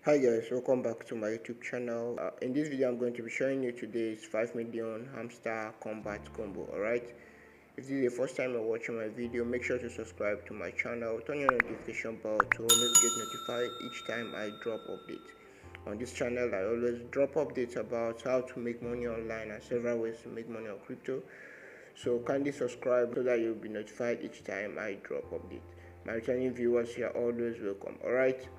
Hi guys, welcome back to my YouTube channel. In this video I'm going to be showing you today's 5 million hamster combat combo. Alright, if this is the first time you're watching my video, make sure to subscribe to my channel, turn your notification bell to always get notified each time I drop updates. On this channel I always drop updates about how to make money online and several ways to make money on crypto, so kindly subscribe so that you'll be notified each time I drop updates. My returning viewers, you are always welcome. Alright,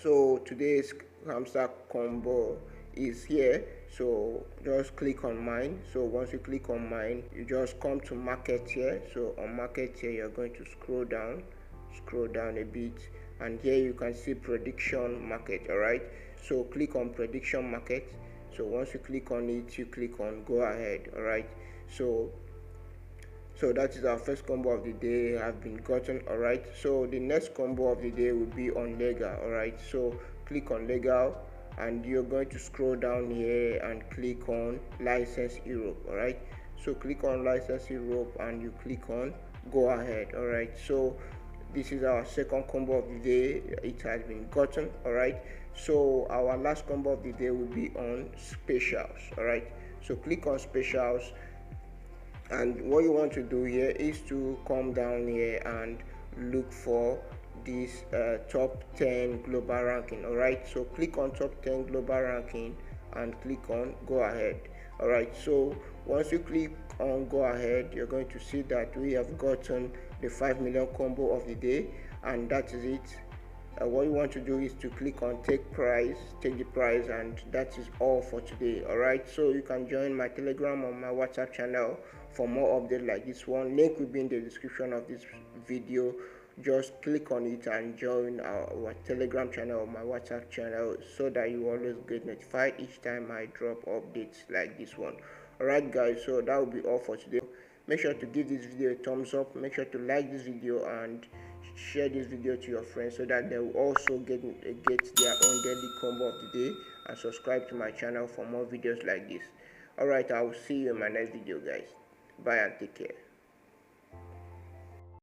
so today's hamster combo is here, so just click on mine. So once you click on mine, you just come to market here. So on market here, you're going to scroll down a bit, and here you can see prediction market. All right, so click on prediction market. So once you click on it, you click on go ahead. All right, so that is our first combo of the day have been gotten. All right, so the next combo of the day will be on legal. All right, so click on legal and you're going to scroll down here and click on license Europe. All right, so click on license Europe and you click on go ahead. All right, so this is our second combo of the day. It has been gotten. All right, so our last combo of the day will be on specials. All right, so click on specials, and what you want to do here is to come down here and look for this top 10 global ranking. All right, so click on top 10 global ranking and click on go ahead. All right, so once you click on go ahead, you're going to see that we have gotten the 5 million combo of the day, and that is it. What you want to do is to click on take the price, and that is all for today. All right, so you can join my Telegram or my WhatsApp channel for more updates like this one. Link will be in the description of this video. Just click on it and join our Telegram channel or my WhatsApp channel so that you always get notified each time I drop updates like this one. Alright guys, so that will be all for today. Make sure to give this video a thumbs up, make sure to like this video and share this video to your friends so that they will also get their own daily combo of the day, and subscribe to my channel for more videos like this. Alright, I will see you in my next video guys. Bye and take care.